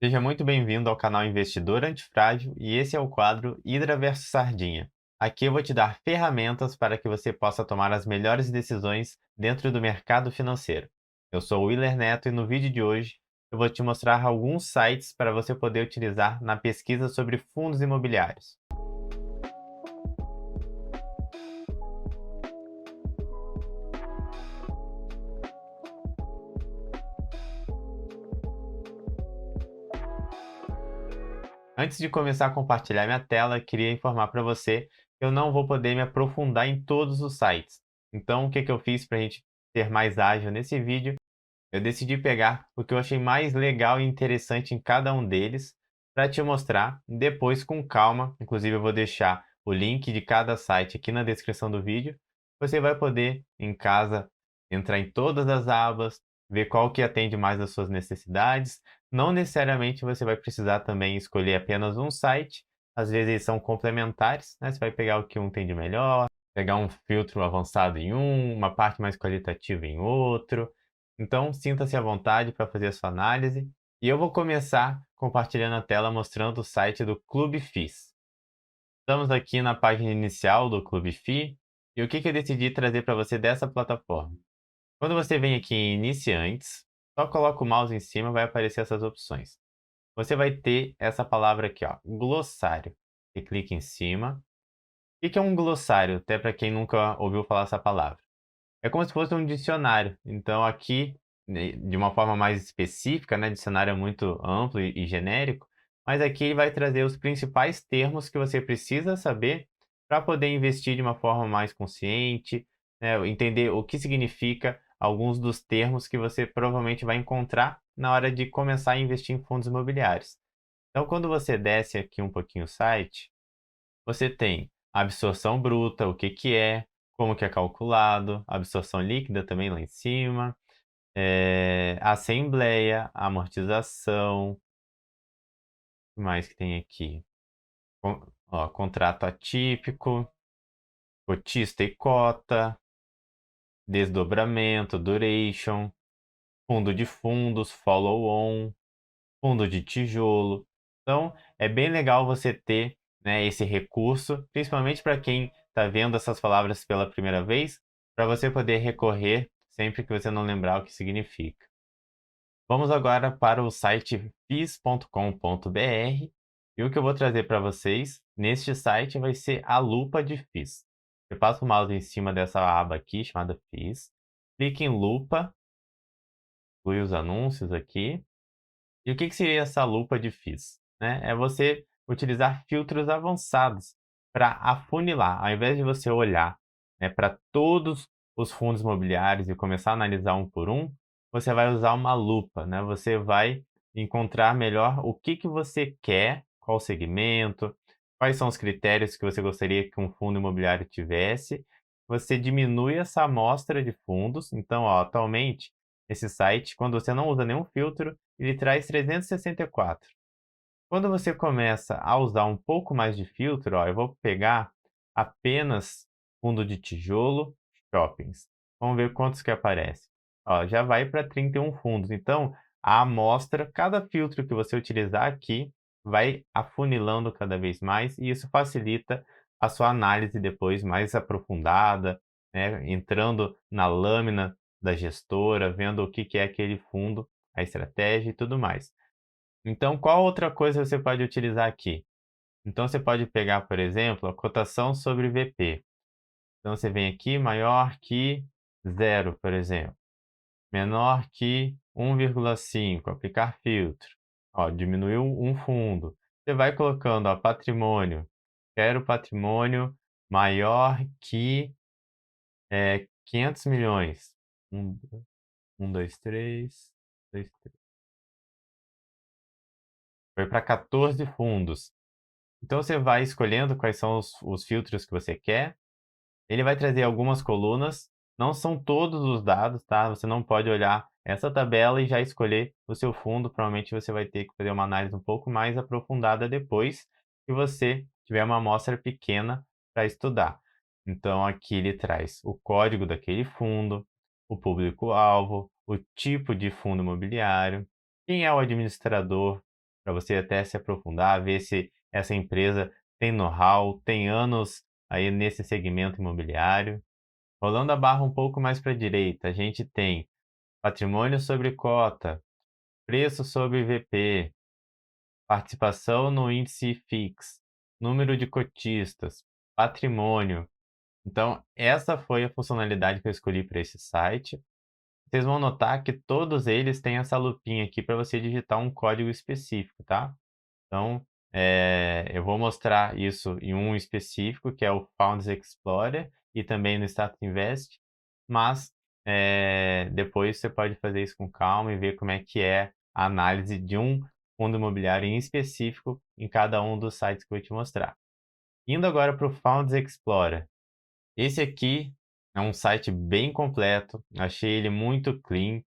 Seja muito bem-vindo ao canal Investidor Antifrágil e esse é o quadro Hidra versus Sardinha. Aqui eu vou te dar ferramentas para que você possa tomar as melhores decisões dentro do mercado financeiro. Eu sou o Willer Neto e no vídeo de hoje eu vou te mostrar alguns sites para você poder utilizar na pesquisa sobre fundos imobiliários. Antes de começar a compartilhar minha tela, queria informar para você que eu não vou poder me aprofundar em todos os sites. Então, o que eu fiz para a gente ser mais ágil nesse vídeo? Eu decidi pegar o que eu achei mais legal e interessante em cada um deles para te mostrar depois com calma. Inclusive, eu vou deixar o link de cada site aqui na descrição do vídeo. Você vai poder, em casa, entrar em todas as abas, ver qual que atende mais às suas necessidades. Não necessariamente você vai precisar também escolher apenas um site. Às vezes eles são complementares, né? Você vai pegar o que um tem de melhor, pegar um filtro avançado em um, uma parte mais qualitativa em outro. Então, sinta-se à vontade para fazer a sua análise. E eu vou começar compartilhando a tela mostrando o site do Clube FIS. Estamos aqui na página inicial do Clube FI. E o que eu decidi trazer para você dessa plataforma? Quando você vem aqui em Iniciantes, só coloca o mouse em cima, vai aparecer essas opções. Você vai ter essa palavra aqui, ó, glossário. Você clica em cima. O que é um glossário? Até para quem nunca ouviu falar essa palavra. É como se fosse um dicionário. Então aqui, né, de uma forma mais específica, né, dicionário é muito amplo e genérico, mas aqui ele vai trazer os principais termos que você precisa saber para poder investir de uma forma mais consciente, né, entender o que significa alguns dos termos que você provavelmente vai encontrar na hora de começar a investir em fundos imobiliários. Então, quando você desce aqui um pouquinho o site, você tem a absorção bruta, o que que é, como que é calculado, a absorção líquida também lá em cima, assembleia, amortização, o que mais que tem aqui? Contrato atípico, cotista e cota, desdobramento, duration, fundo de fundos, follow-on, fundo de tijolo. Então, é bem legal você ter, né, esse recurso, principalmente para quem está vendo essas palavras pela primeira vez, para você poder recorrer sempre que você não lembrar o que significa. Vamos agora para o site fis.com.br e o que eu vou trazer para vocês neste site vai ser a lupa de FIS. Você passa o mouse em cima dessa aba aqui chamada FIS, clique em lupa, exclui os anúncios aqui. E o que seria essa lupa de FIS? Né? É você utilizar filtros avançados para afunilar. Ao invés de você olhar, né, para todos os fundos imobiliários e começar a analisar um por um, você vai usar uma lupa. Né? Você vai encontrar melhor o que você quer, qual segmento, quais são os critérios que você gostaria que um fundo imobiliário tivesse. Você diminui essa amostra de fundos. Então, ó, atualmente, esse site, quando você não usa nenhum filtro, ele traz 364. Quando você começa a usar um pouco mais de filtro, ó, eu vou pegar apenas fundo de tijolo, shoppings. Vamos ver quantos que aparecem. Ó, já vai para 31 fundos. Então, a amostra, cada filtro que você utilizar aqui, vai afunilando cada vez mais e isso facilita a sua análise depois mais aprofundada, né? Entrando na lâmina da gestora, vendo o que é aquele fundo, a estratégia e tudo mais. Então, qual outra coisa você pode utilizar aqui? Então, você pode pegar, por exemplo, a cotação sobre VP. Então, você vem aqui, maior que zero, por exemplo. Menor que 1,5, aplicar filtro. Ó, diminuiu um fundo. Você vai colocando, ó, patrimônio. Quero patrimônio maior que 500 milhões. Um, 2, 3. Foi para 14 fundos. Então você vai escolhendo quais são os filtros que você quer. Ele vai trazer algumas colunas, não são todos os dados, tá? Você não pode olhar essa tabela e já escolher o seu fundo. Provavelmente você vai ter que fazer uma análise um pouco mais aprofundada depois que você tiver uma amostra pequena para estudar. Então aqui ele traz o código daquele fundo, o público-alvo, o tipo de fundo imobiliário, quem é o administrador, para você até se aprofundar, ver se essa empresa tem know-how, tem anos aí nesse segmento imobiliário. Rolando a barra um pouco mais para a direita, a gente tem patrimônio sobre cota, preço sobre IVP, participação no índice FIX, número de cotistas, patrimônio. Então, essa foi a funcionalidade que eu escolhi para esse site. Vocês vão notar que todos eles têm essa lupinha aqui para você digitar um código específico, tá? Então, eu vou mostrar isso em um específico, que é o Founders Explorer, e também no Status Invest, mas depois você pode fazer isso com calma e ver como é que é a análise de um fundo imobiliário em específico em cada um dos sites que eu vou te mostrar. Indo agora para o Founders Explorer. Esse aqui é um site bem completo, achei ele muito clean,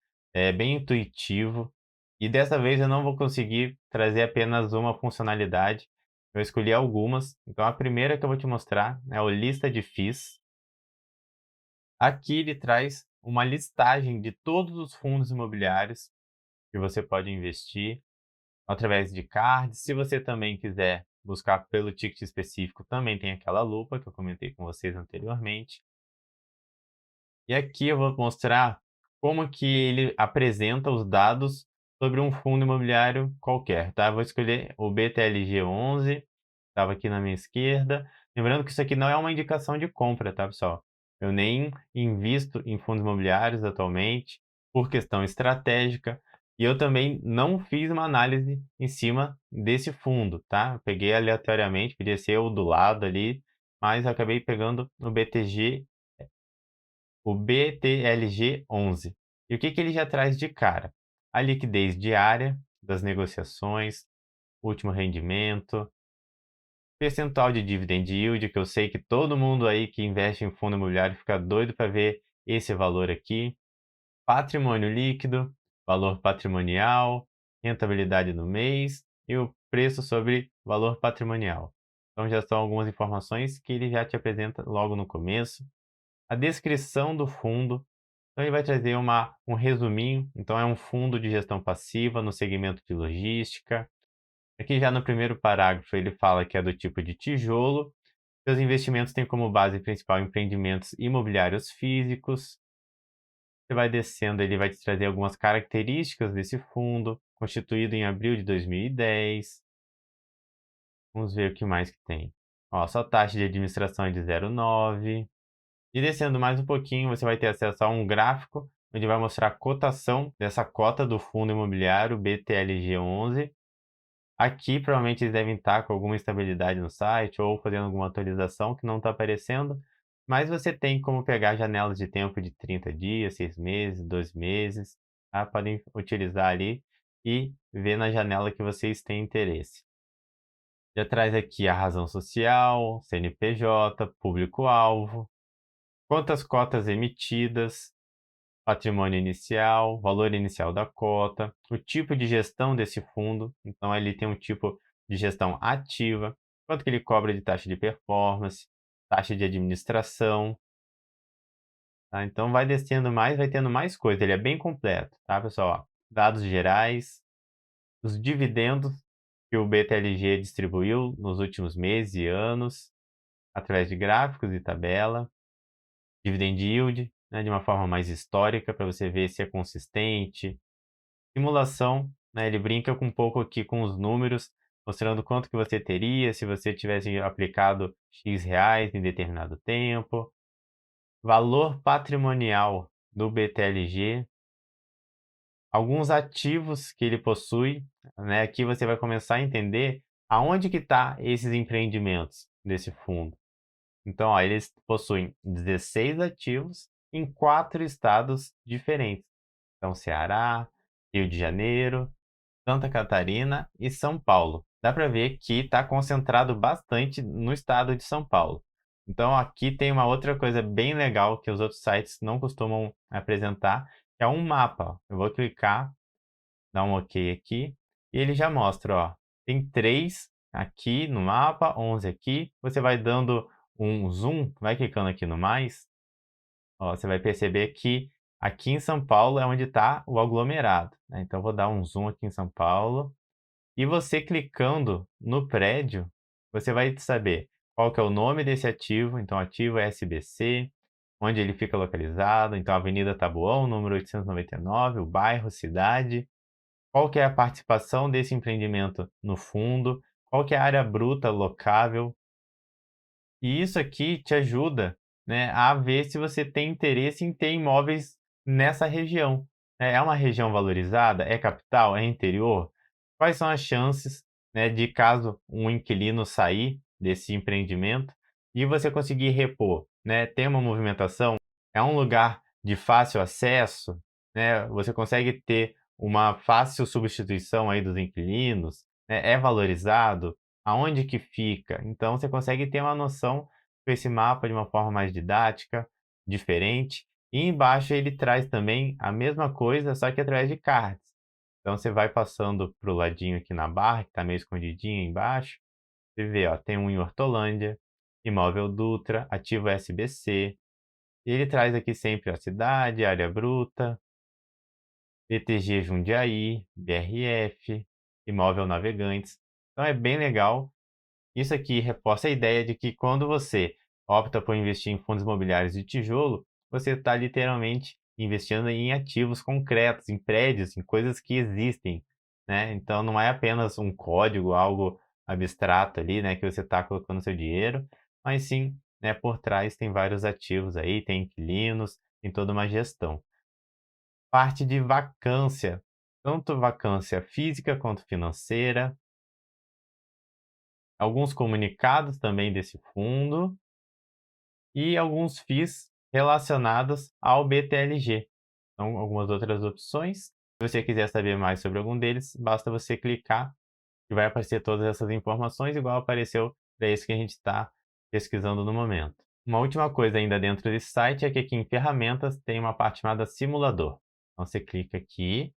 bem intuitivo, e dessa vez eu não vou conseguir trazer apenas uma funcionalidade, eu escolhi algumas. Então a primeira que eu vou te mostrar é o lista de FIIs. Aqui ele traz uma listagem de todos os fundos imobiliários que você pode investir através de cards. Se você também quiser buscar pelo ticket específico, também tem aquela lupa que eu comentei com vocês anteriormente. E aqui eu vou mostrar como que ele apresenta os dados sobre um fundo imobiliário qualquer, tá? Eu vou escolher o BTLG11, estava aqui na minha esquerda. Lembrando que isso aqui não é uma indicação de compra, tá, pessoal? Eu nem invisto em fundos imobiliários atualmente, por questão estratégica, e eu também não fiz uma análise em cima desse fundo, tá? Eu peguei aleatoriamente, podia ser o do lado ali, mas eu acabei pegando o BTLG11. E o que ele já traz de cara? A liquidez diária das negociações, último rendimento, percentual de dividend yield, que eu sei que todo mundo aí que investe em fundo imobiliário fica doido para ver esse valor aqui, patrimônio líquido, valor patrimonial, rentabilidade no mês e o preço sobre valor patrimonial. Então já são algumas informações que ele já te apresenta logo no começo. A descrição do fundo, então ele vai trazer um resuminho. Então é um fundo de gestão passiva no segmento de logística. Aqui já no primeiro parágrafo ele fala que é do tipo de tijolo. Seus investimentos têm como base principal empreendimentos imobiliários físicos. Você vai descendo, ele vai te trazer algumas características desse fundo, constituído em abril de 2010. Vamos ver o que mais que tem. Ó, sua taxa de administração é de 0,9. E descendo mais um pouquinho, você vai ter acesso a um gráfico, onde vai mostrar a cotação dessa cota do fundo imobiliário BTLG11. Aqui, provavelmente, eles devem estar com alguma instabilidade no site ou fazendo alguma atualização que não está aparecendo. Mas você tem como pegar janelas de tempo de 30 dias, 6 meses, 2 meses. Tá? Podem utilizar ali e ver na janela que vocês têm interesse. Já traz aqui a razão social, CNPJ, público-alvo, quantas cotas emitidas, patrimônio inicial, valor inicial da cota, o tipo de gestão desse fundo. Então, ele tem um tipo de gestão ativa, quanto que ele cobra de taxa de performance, taxa de administração. Tá? Então, vai descendo mais, vai tendo mais coisa. Ele é bem completo, tá, pessoal? Ó, dados gerais, os dividendos que o BTLG distribuiu nos últimos meses e anos, através de gráficos e tabela. Dividend yield, né, de uma forma mais histórica, para você ver se é consistente. Simulação, né, ele brinca com um pouco aqui com os números, mostrando quanto que você teria se você tivesse aplicado X reais em determinado tempo. Valor patrimonial do BTLG, alguns ativos que ele possui, né? Aqui você vai começar a entender aonde que está esses empreendimentos desse fundo. Então, ó, eles possuem 16 ativos em 4 estados diferentes. Então, Ceará, Rio de Janeiro, Santa Catarina e São Paulo. Dá para ver que está concentrado bastante no estado de São Paulo. Então, aqui tem uma outra coisa bem legal que os outros sites não costumam apresentar, que é um mapa. Ó. Eu vou clicar, dar um OK aqui, e ele já mostra, ó, tem 3 aqui no mapa, 11 aqui. Você vai dando um zoom, vai clicando aqui no mais, ó, você vai perceber que aqui em São Paulo é onde está o aglomerado, né? Então, vou dar um zoom aqui em São Paulo. E você clicando no prédio, você vai saber qual que é o nome desse ativo, então ativo é SBC, onde ele fica localizado, então Avenida Taboão, número 899, o bairro, cidade, qual que é a participação desse empreendimento no fundo, qual que é a área bruta locável, e isso aqui te ajuda, né, a ver se você tem interesse em ter imóveis nessa região. É uma região valorizada? É capital? É interior? Quais são as chances, né, de caso um inquilino sair desse empreendimento e você conseguir repor, né? Tem uma movimentação? É um lugar de fácil acesso, né? Você consegue ter uma fácil substituição aí dos inquilinos, né? É valorizado? Aonde que fica? Então você consegue ter uma noção com esse mapa de uma forma mais didática, diferente. E embaixo ele traz também a mesma coisa, só que através de cards. Então você vai passando para o ladinho aqui na barra, que está meio escondidinho embaixo, você vê, ó, tem um em Hortolândia, Imóvel Dutra, Ativo SBC. E ele traz aqui sempre a cidade, área bruta, ETG Jundiaí, BRF, Imóvel Navegantes. Então é bem legal. Isso aqui reforça a ideia de que quando você opta por investir em fundos imobiliários de tijolo, você está literalmente investindo em ativos concretos, em prédios, em coisas que existem, né? Então não é apenas um código, algo abstrato ali, né, que você está colocando seu dinheiro, mas sim, né, por trás tem vários ativos aí, tem inquilinos, tem toda uma gestão. Parte de vacância, tanto vacância física quanto financeira, alguns comunicados também desse fundo e alguns FIIs relacionados ao BTLG. Então, algumas outras opções. Se você quiser saber mais sobre algum deles, basta você clicar e vai aparecer todas essas informações, igual apareceu para esse que a gente está pesquisando no momento. Uma última coisa ainda dentro desse site é que aqui em ferramentas tem uma parte chamada simulador. Então você clica aqui,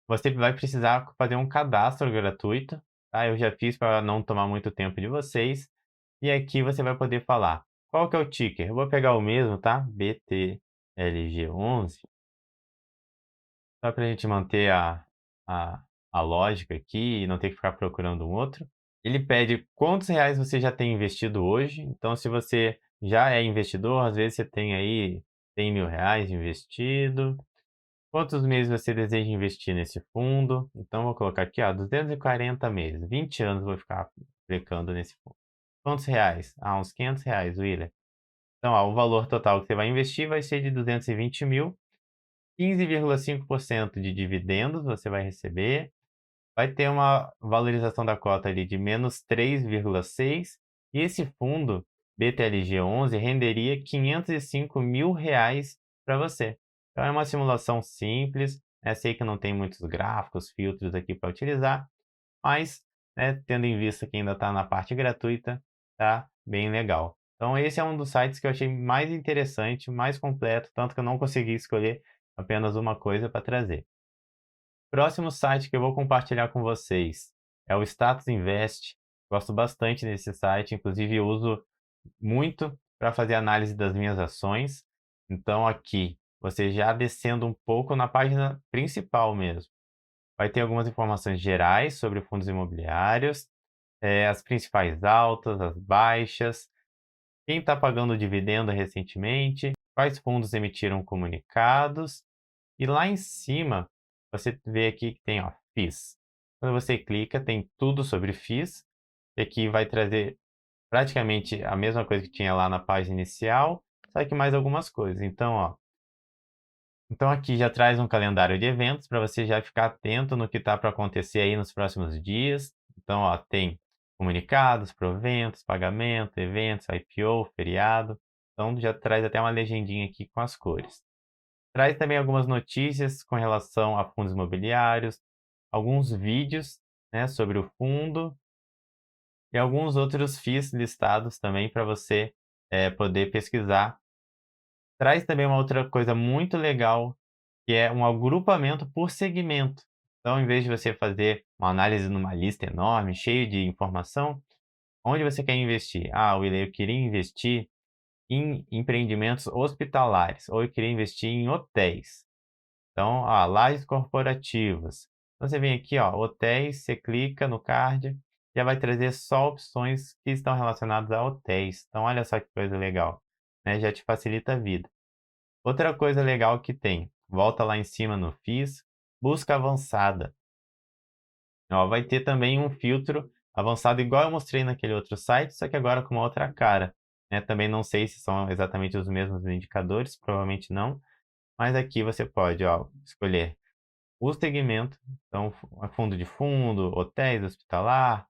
você vai precisar fazer um cadastro gratuito, tá? Eu já fiz para não tomar muito tempo de vocês. E aqui você vai poder falar qual que é o ticker. Eu vou pegar o mesmo, tá? BTLG11, só para a gente manter a, a lógica aqui e não ter que ficar procurando um outro. Ele pede quantos reais você já tem investido hoje. Então, se você já é investidor, às vezes você tem aí 100 mil reais investido. Quantos meses você deseja investir nesse fundo? Então, vou colocar aqui, ó, 240 meses. 20 anos eu vou ficar aplicando nesse fundo. Quantos reais? Ah, uns 500 reais, Willer. Então, ó, o valor total que você vai investir vai ser de 220 mil. 15,5% de dividendos você vai receber. Vai ter uma valorização da cota ali de menos 3,6. E esse fundo, BTLG11, renderia 505 mil reais para você. Então, é uma simulação simples. Sei que não tem muitos gráficos, filtros aqui para utilizar, mas, né, tendo em vista que ainda está na parte gratuita, tá bem legal. Então esse é um dos sites que eu achei mais interessante, mais completo, tanto que eu não consegui escolher apenas uma coisa para trazer. Próximo site que eu vou compartilhar com vocês é o Status Invest. Gosto bastante desse site, inclusive eu uso muito para fazer análise das minhas ações. Então aqui, você já descendo um pouco na página principal mesmo, vai ter algumas informações gerais sobre fundos imobiliários, as principais altas, as baixas, quem está pagando dividendo recentemente, quais fundos emitiram comunicados, e lá em cima você vê aqui que tem, ó, FIIs. Quando você clica, tem tudo sobre FIIs, e aqui vai trazer praticamente a mesma coisa que tinha lá na página inicial, só que mais algumas coisas. Então, ó, então aqui já traz um calendário de eventos para você já ficar atento no que está para acontecer aí nos próximos dias. Então, ó, tem comunicados, proventos, pagamento, eventos, IPO, feriado. Então já traz até uma legendinha aqui com as cores. Traz também algumas notícias com relação a fundos imobiliários, alguns vídeos, né, sobre o fundo e alguns outros FIIs listados também para você poder pesquisar. Traz também uma outra coisa muito legal, que é um agrupamento por segmento. Então, em vez de você fazer uma análise numa lista enorme, cheia de informação, onde você quer investir? Ah, William, eu queria investir em empreendimentos hospitalares, ou eu queria investir em hotéis. Então, lajes corporativas. Então, você vem aqui, ó, hotéis, você clica no card, já vai trazer só opções que estão relacionadas a hotéis. Então, olha só que coisa legal, né? Já te facilita a vida. Outra coisa legal que tem, volta lá em cima no FIS, busca avançada. Ó, vai ter também um filtro avançado igual eu mostrei naquele outro site, só que agora com uma outra cara, né? Também não sei se são exatamente os mesmos indicadores, provavelmente não, mas aqui você pode, ó, escolher o segmento, então fundo de fundo, hotéis, hospitalar,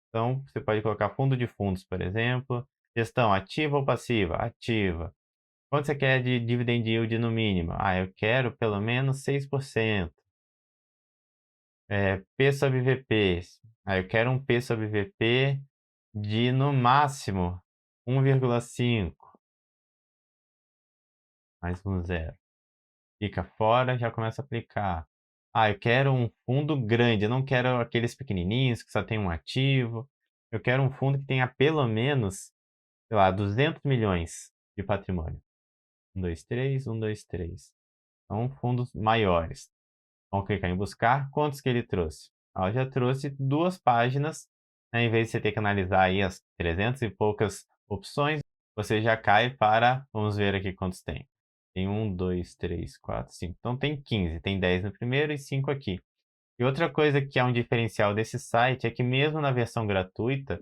então você pode colocar fundo de fundos, por exemplo, gestão ativa ou passiva? Ativa. Quanto você quer de dividend yield no mínimo? Ah, eu quero pelo menos 6%. P sobre VP. Ah, eu quero um P sobre VP de no máximo 1,5. Mais um zero. Fica fora, já começa a aplicar. Ah, eu quero um fundo grande, eu não quero aqueles pequenininhos que só tem um ativo. Eu quero um fundo que tenha pelo menos, sei lá, 200 milhões de patrimônio. 1, 2, 3, 1, 2, 3. São fundos maiores. Vamos clicar em buscar. Quantos que ele trouxe? Ó, já trouxe 2 páginas, né? Em vez de você ter que analisar aí as 300 e poucas opções, você já cai para, vamos ver aqui quantos tem. Tem 1, 2, 3, 4, 5. Então tem 15, tem 10 no primeiro e 5 aqui. E outra coisa que é um diferencial desse site é que mesmo na versão gratuita,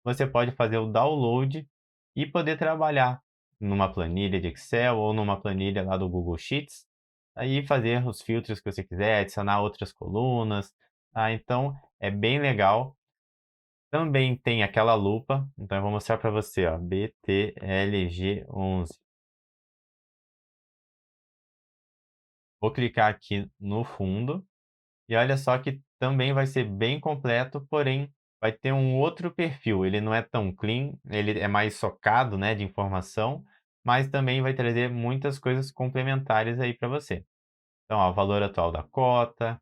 você pode fazer o download e poder trabalhar numa planilha de Excel ou numa planilha lá do Google Sheets, aí fazer os filtros que você quiser, adicionar outras colunas, tá? Então é bem legal. Também tem aquela lupa, então eu vou mostrar para você, ó, BTLG11. Vou clicar aqui no fundo. E olha só que também vai ser bem completo, porém vai ter um outro perfil. Ele não é tão clean, ele é mais socado, né, de informação, mas também vai trazer muitas coisas complementares aí para você. Então, ó, o valor atual da cota,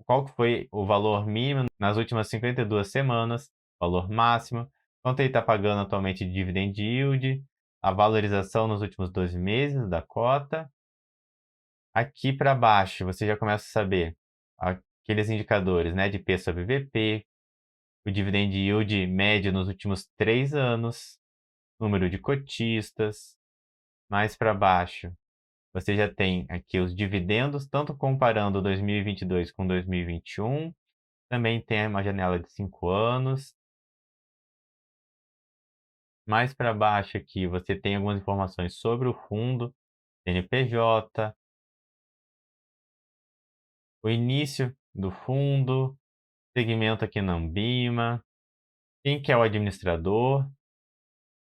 qual que foi o valor mínimo nas últimas 52 semanas, valor máximo, quanto ele está pagando atualmente de dividend yield, a valorização nos últimos 12 meses da cota. Aqui para baixo, você já começa a saber aqueles indicadores, né, de P sobre VP, o dividend yield médio nos últimos 3 anos, número de cotistas. Mais para baixo, você já tem aqui os dividendos, tanto comparando 2022 com 2021. Também tem uma janela de 5 anos. Mais para baixo aqui, você tem algumas informações sobre o fundo, CNPJ, o início do fundo, segmento aqui na Ambima, quem que é o administrador,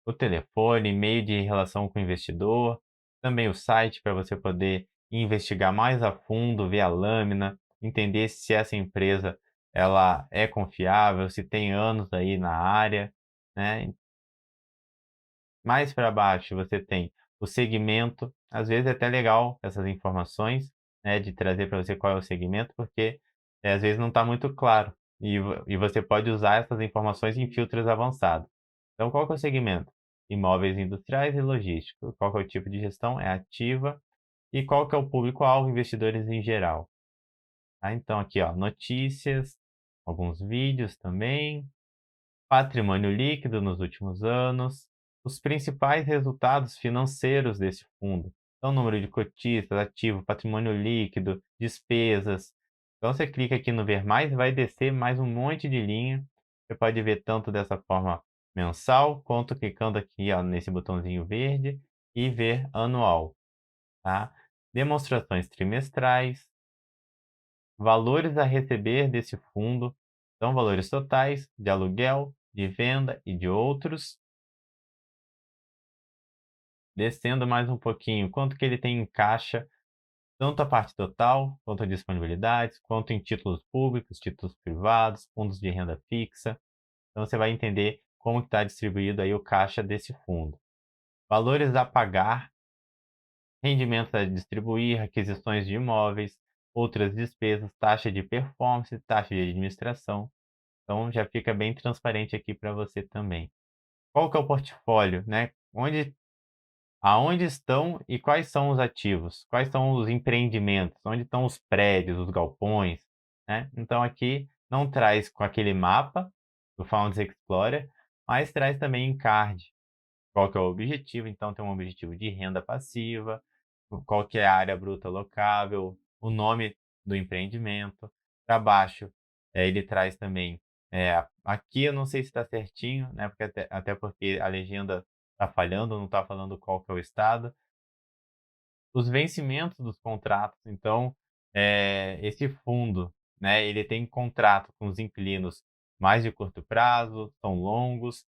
o telefone, e-mail de relação com o investidor, também o site para você poder investigar mais a fundo, ver a lâmina, entender se essa empresa ela é confiável, se tem anos aí na área, né? Mais para baixo você tem o segmento, às vezes é até legal essas informações, né, de trazer para você qual é o segmento, porque às vezes não está muito claro e você pode usar essas informações em filtros avançados. Então, qual que é o segmento? Imóveis industriais e logísticos. Qual que é o tipo de gestão? É ativa. E qual que é o público-alvo? Investidores em geral. Tá? Então, aqui, ó, notícias, alguns vídeos também, patrimônio líquido nos últimos anos, os principais resultados financeiros desse fundo. Então, número de cotistas, ativo, patrimônio líquido, despesas. Então, você clica aqui no Ver Mais, vai descer mais um monte de linha. Você pode ver tanto dessa forma mensal, quanto clicando aqui ó, nesse botãozinho verde e ver anual. Tá? Demonstrações trimestrais, valores a receber desse fundo, são valores totais de aluguel, de venda e de outros. Descendo mais um pouquinho, quanto que ele tem em caixa, tanto a parte total, quanto a disponibilidades, quanto em títulos públicos, títulos privados, fundos de renda fixa. Então você vai entender como está distribuído aí o caixa desse fundo. Valores a pagar, rendimentos a distribuir, aquisições de imóveis, outras despesas, taxa de performance, taxa de administração. Então já fica bem transparente aqui para você também. Qual que é o portfólio, né? Aonde estão e quais são os ativos? Quais são os empreendimentos? Onde estão os prédios, os galpões? né? Então aqui não traz com aquele mapa do Founders Explorer, mas traz também em card qual que é o objetivo. Então tem um objetivo de renda passiva, qual que é a área bruta locável, o nome do empreendimento. Para baixo, ele traz também, aqui eu não sei se está certinho, né? Porque até porque a legenda está falhando, não está falando qual que é o estado. Os vencimentos dos contratos. Então, esse fundo, né, ele tem contrato com os inquilinos mais de curto prazo, são longos.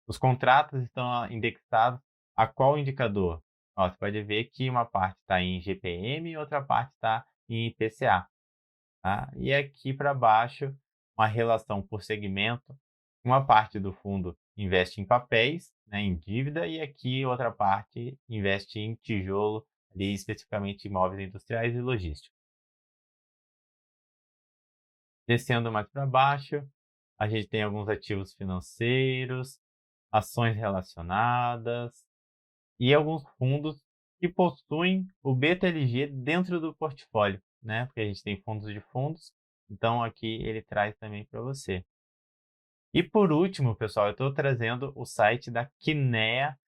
Os contratos estão indexados a qual indicador? Ó, você pode ver que uma parte está em GPM e outra parte está em IPCA. Tá? E aqui para baixo, uma relação por segmento. Uma parte do fundo investe em papéis, né, em dívida, e aqui outra parte investe em tijolo, ali especificamente imóveis industriais e logísticos. Descendo mais para baixo, a gente tem alguns ativos financeiros, ações relacionadas e alguns fundos que possuem o BTLG dentro do portfólio, né? Porque a gente tem fundos de fundos, então aqui ele traz também para você. E por último, pessoal, eu estou trazendo o site da Kinea.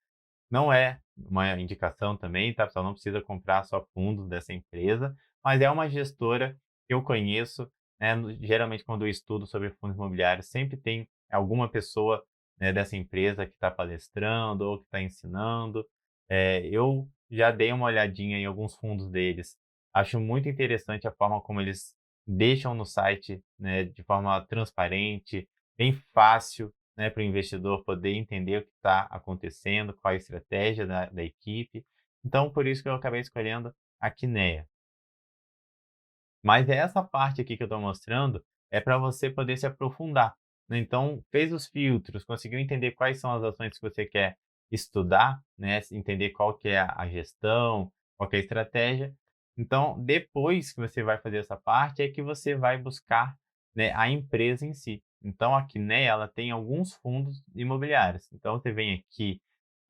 Não é uma indicação também, tá, pessoal? Não precisa comprar só fundos dessa empresa, mas é uma gestora que eu conheço, né? Geralmente, quando eu estudo sobre fundos imobiliários, sempre tem alguma pessoa, né, dessa empresa que está palestrando ou que está ensinando. Eu já dei uma olhadinha em alguns fundos deles. Acho muito interessante a forma como eles deixam no site, né, de forma transparente, bem fácil, né, para o investidor poder entender o que está acontecendo, qual a estratégia da equipe. Então, por isso que eu acabei escolhendo a Kinea. Mas essa parte aqui que eu estou mostrando é para você poder se aprofundar, né? Então, fez os filtros, conseguiu entender quais são as ações que você quer estudar, né? Entender qual que é a gestão, qual que é a estratégia. Então, depois que você vai fazer essa parte, é que você vai buscar, né, a empresa em si. Então, aqui, né, ela tem alguns fundos imobiliários. Então, você vem aqui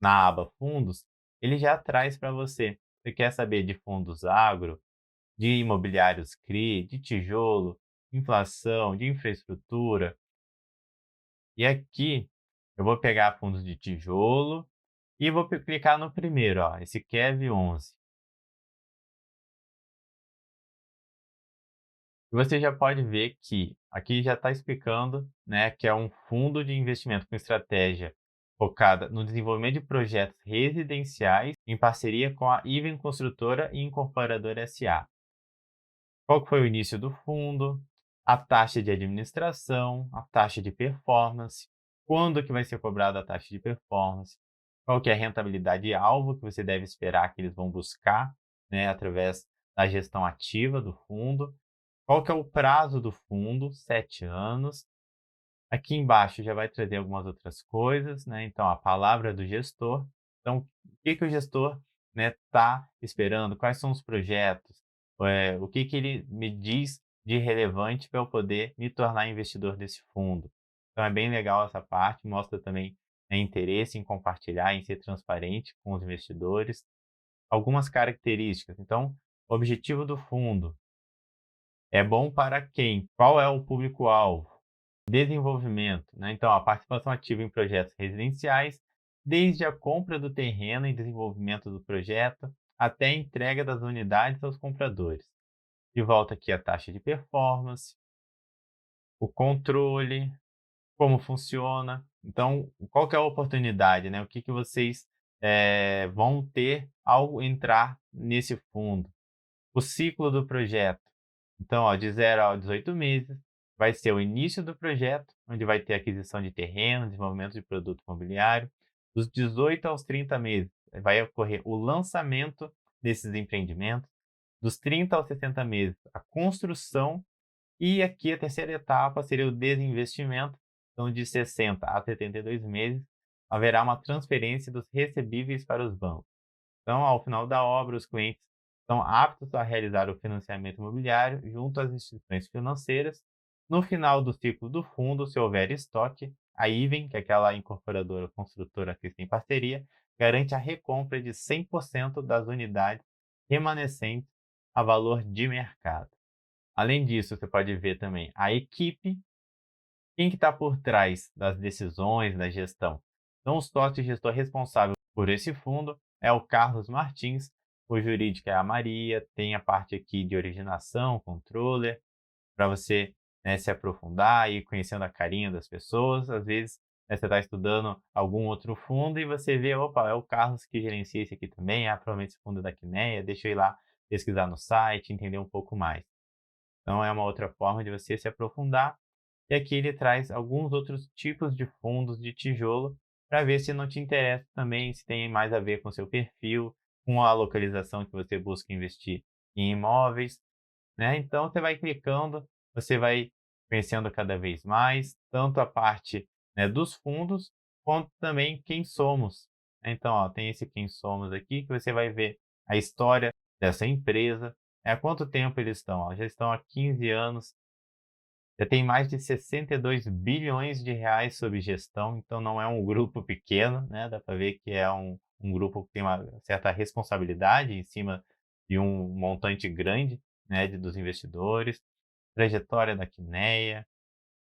na aba fundos, ele já traz para você. Você quer saber de fundos agro, de imobiliários CRI, de tijolo, inflação, de infraestrutura. E aqui eu vou pegar fundos de tijolo e vou clicar no primeiro, ó, esse KEV 11. E você já pode ver que aqui já está explicando, né, que é um fundo de investimento com estratégia focada no desenvolvimento de projetos residenciais em parceria com a Iven Construtora e Incorporadora SA. Qual que foi o início do fundo, a taxa de administração, a taxa de performance, quando que vai ser cobrada a taxa de performance, qual que é a rentabilidade alvo que você deve esperar que eles vão buscar, né, através da gestão ativa do fundo, qual que é o prazo do fundo, 7 anos. Aqui embaixo já vai trazer algumas outras coisas, né? Então, a palavra do gestor. Então, o que que o gestor, né, tá esperando? Quais são os projetos? O que que ele me diz de relevante para eu poder me tornar investidor desse fundo? Então, é bem legal essa parte. Mostra também, né, interesse em compartilhar, em ser transparente com os investidores. Algumas características. Então, o objetivo do fundo é bom para quem? Qual é o público-alvo? Desenvolvimento, né? Então, a participação ativa em projetos residenciais, desde a compra do terreno e desenvolvimento do projeto até a entrega das unidades aos compradores. De volta aqui a taxa de performance, o controle, como funciona. Então, qual que é a oportunidade, né? O que que vocês vão ter ao entrar nesse fundo? O ciclo do projeto. Então, ó, de 0 a 18 meses, vai ser o início do projeto, onde vai ter aquisição de terreno, desenvolvimento de produto imobiliário. Dos 18 aos 30 meses, vai ocorrer o lançamento desses empreendimentos. Dos 30 aos 60 meses, a construção. E aqui a terceira etapa seria o desinvestimento. Então, de 60 a 72 meses, haverá uma transferência dos recebíveis para os bancos. Então, ao final da obra, os clientes estão aptos a realizar o financiamento imobiliário junto às instituições financeiras. No final do ciclo do fundo, se houver estoque, a Iven, que é aquela incorporadora construtora que tem parceria, garante a recompra de 100% das unidades remanescentes a valor de mercado. Além disso, você pode ver também a equipe, quem que está por trás das decisões, da gestão. Então, o sócio gestor responsável por esse fundo é o Carlos Martins, o jurídico é a Maria, tem a parte aqui de originação, controller, para você, né, se aprofundar e ir conhecendo a carinha das pessoas. Às vezes, né, você está estudando algum outro fundo e você vê, opa, é o Carlos que gerencia esse aqui também, provavelmente esse fundo é da Quineia, deixa eu ir lá pesquisar no site, entender um pouco mais. Então, é uma outra forma de você se aprofundar. E aqui ele traz alguns outros tipos de fundos de tijolo para ver se não te interessa também, se tem mais a ver com o seu perfil, com a localização que você busca investir em imóveis, né? Então você vai clicando, você vai conhecendo cada vez mais, tanto a parte, né, dos fundos, quanto também quem somos. Então, ó, tem esse quem somos aqui, que você vai ver a história dessa empresa, há quanto tempo eles estão, ó, já estão há 15 anos, já tem mais de 62 bilhões de reais sob gestão, então não é um grupo pequeno, né? Dá para ver que é um grupo que tem uma certa responsabilidade em cima de um montante grande, né, dos investidores, trajetória da Quineia,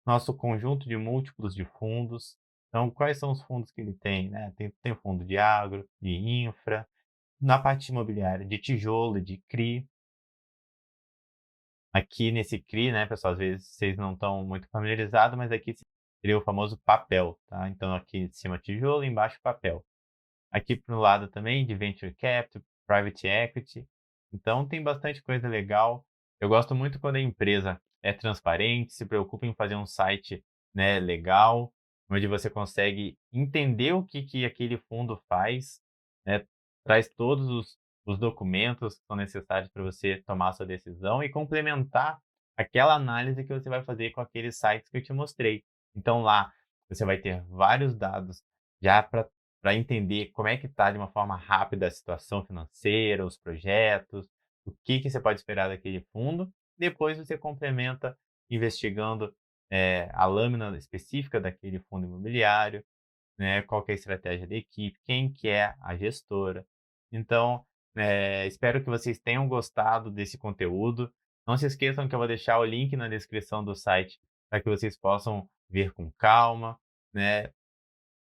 nosso conjunto de múltiplos de fundos. Então, quais são os fundos que ele tem, né? Tem fundo de agro, de infra, na parte imobiliária, de tijolo, de CRI. Aqui nesse CRI, né, pessoal, às vezes vocês não estão muito familiarizados, mas aqui seria o famoso papel, tá? Então aqui em cima tijolo, embaixo papel. Aqui para o lado também de Venture Capital, Private Equity. Então tem bastante coisa legal. Eu gosto muito quando a empresa é transparente, se preocupa em fazer um site, né, legal, onde você consegue entender o que aquele fundo faz, né, traz todos os documentos que são necessários para você tomar a sua decisão e complementar aquela análise que você vai fazer com aqueles sites que eu te mostrei. Então lá você vai ter vários dados já para entender como é que está de uma forma rápida a situação financeira, os projetos, o que você pode esperar daquele fundo. Depois você complementa investigando a lâmina específica daquele fundo imobiliário, né, qual que é a estratégia da equipe, quem que é a gestora. Então, espero que vocês tenham gostado desse conteúdo. Não se esqueçam que eu vou deixar o link na descrição do site para que vocês possam ver com calma, né,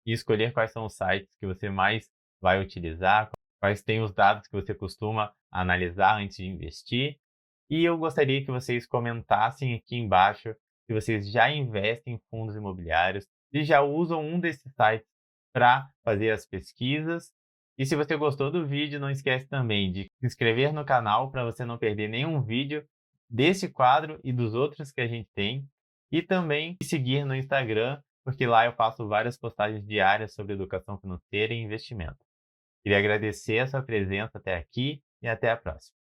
e escolher quais são os sites que você mais vai utilizar, quais têm os dados que você costuma analisar antes de investir. E eu gostaria que vocês comentassem aqui embaixo se vocês já investem em fundos imobiliários e já usam um desses sites para fazer as pesquisas. E se você gostou do vídeo, não esquece também de se inscrever no canal para você não perder nenhum vídeo desse quadro e dos outros que a gente tem. E também me seguir no Instagram, porque lá eu faço várias postagens diárias sobre educação financeira e investimento. Queria agradecer a sua presença até aqui e até a próxima.